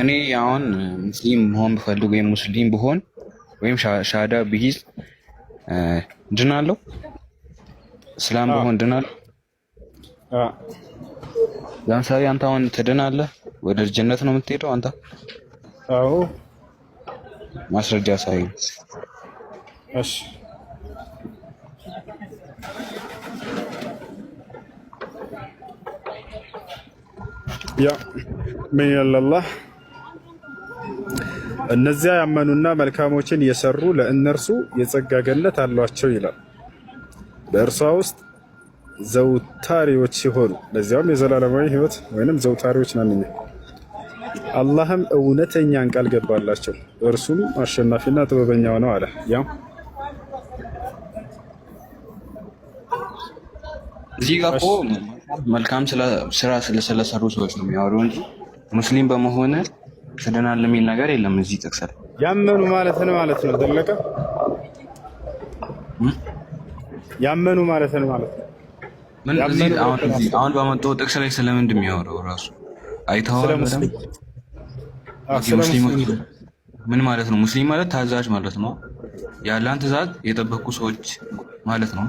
እኔ አሁን ሙስሊም መሆን ብፈልግ ወይም ሙስሊም ብሆን ወይም ሻሃዳ ብይዝ ድናለሁ? እስላም ብሆን ድናለሁ? ለምሳሌ አንተ አሁን ትድናለህ? ወደ ጀነት ነው የምትሄደው አንተ? አዎ። ማስረጃ ሳይ። እሺ ያ ምን ይላል? እነዚያ ያመኑና መልካሞችን የሰሩ ለእነርሱ የጸጋ ገነት አሏቸው ይላል። በእርሷ ውስጥ ዘውታሪዎች ሲሆኑ ለዚያውም የዘላለማዊ ሕይወት ወይንም ዘውታሪዎች ነን። አላህም እውነተኛን ቃል ገባላቸው፣ እርሱም አሸናፊና ጥበበኛው ነው አለ። ያው እዚህ ጋር እኮ መልካም ስራ ስለሰሩ ሰዎች ነው የሚያወሩ እንጂ ሙስሊም በመሆን ትድናለህ የሚል ነገር የለም እዚህ ጥቅስ ላይ። ያመኑ ማለት ነው ዘለቀ። ያመኑ ማለት ነው ምን እዚህ አሁን በመጣው ጥቅስ ላይ ስለምንድን ነው የሚያወራው? ራሱ አይተኸዋል? ሙስሊሞች ምን ማለት ነው? ሙስሊም ማለት ታዛዥ ማለት ነው። የአላህን ትእዛዝ የጠበቁ ሰዎች ማለት ነው።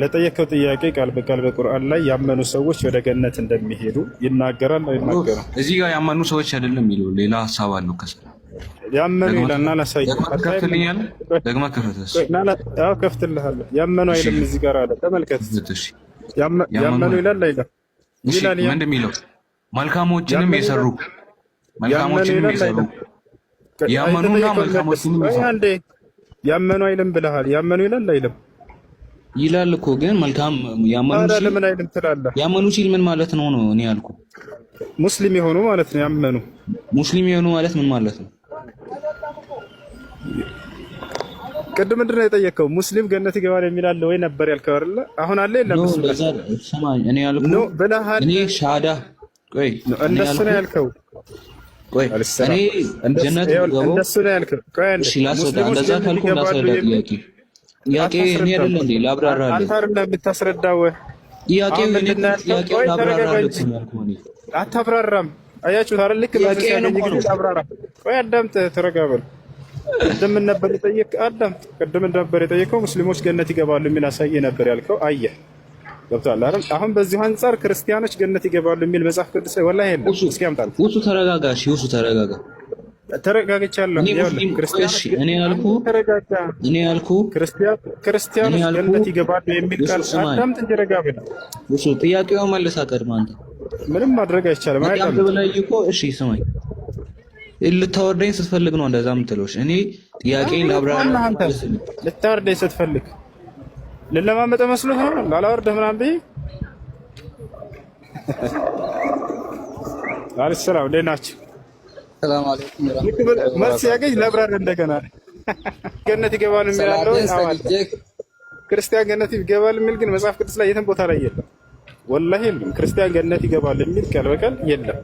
ለጠየቀው ጥያቄ ቃል በቃል በቁርአን ላይ ያመኑ ሰዎች ወደ ገነት እንደሚሄዱ ይናገራል አይናገርም? እዚህ ጋር ያመኑ ሰዎች አይደለም የሚለው ሌላ ሀሳብ አለው። ከስር ያመኑ ይላልና ላሳይ ደግመህ ክፈትስ? አዎ ከፍትልሃለሁ። ያመኑ አይልም እዚህ ጋር አለ። ተመልከት። ያመኑ ይላል አይደል? ይላል ምንድን የሚለው? መልካሞችንም የሰሩ ያመኑና መልካሞችንም የሰሩ ያመኑ አይልም ብለሃል። ያመኑ ይላል አይልም? ይላል እኮ ግን መልካም ያመኑ ሲል ምን ማለት ነው ነው እኔ ያልኩ? ሙስሊም የሆኑ ማለት ነው። ያመኑ ሙስሊም የሆኑ ማለት ምን ማለት ነው? ቅድም ምንድን ነው የጠየቀው? ሙስሊም ገነት ይገባል የሚል አለ ወይ ነበር ያልከው አይደለ? አሁን አለ የለም? እኔ ያልኩ እኔ ሻሃዳ ቆይ እንደሱ ነው ያልከው። ቆይ እኔ ጀነት ገባው እንደሱ ነው ያልከው። ቆይ እሺ ላስረዳ። እንደዛ ካልኩ ላስረዳ ጥያቄ እኔ አይደለም እንዴ ላብራራለሁ። አንተ አይደለም የምታስረዳው። ጥያቄውን ላብራራለሁ ያልኩህ እኔ። አታብራራም። አያችሁት አይደል? ልክ በዚህ ያገኝ ግን አብራራ። ቆይ አዳምጥ፣ ተረጋበል። ቅድም ነበር የጠየቀው። አዳምጥ። ቅድም ነበር የጠየቀው ሙስሊሞች ገነት ይገባሉ የሚል አሳየ ነበር ያልከው። አየህ፣ ገብቶሃል አይደል? አሁን በዚሁ አንፃር ክርስቲያኖች ገነት ይገባሉ የሚል መጽሐፍ ቅዱስ ወላሂ የለም። እስኪ አምጣልኝ። ውሱ ተረጋጋ። እሺ ውሱ ተረጋጋ። ተረጋግቻለሁ። እኔ ያልኩ ክርስቲያኖች ገነት ይገባሉ የሚል ቃል አዳምጥ እንጂ ረጋ በል። እሱ ጥያቄው መልስ አቀድም። አንተ ምንም ማድረግ አይቻልም። አይደለም በላይ እኮ እሺ ስማኝ፣ ልታወርደኝ ስትፈልግ ነው እንደዛ የምትለው። እኔ ጥያቄን ላብራራ። ልታወርደኝ ስትፈልግ ልለማመጥ መስሎህ ነው? ላላወርደህ ምናምን ብዬ ሰላም እንዴት ናችሁ? ሰላም አለይኩም መልስ ያገኝ ለብራር እንደገና ገነት ይገባል የሚል አለው። ክርስቲያን ገነት ይገባል የሚል ግን መጽሐፍ ቅዱስ ላይ የትም ቦታ ላይ የለም። ወላሂ የለም። ክርስቲያን ገነት ይገባል የሚል ቃል በቃል የለም።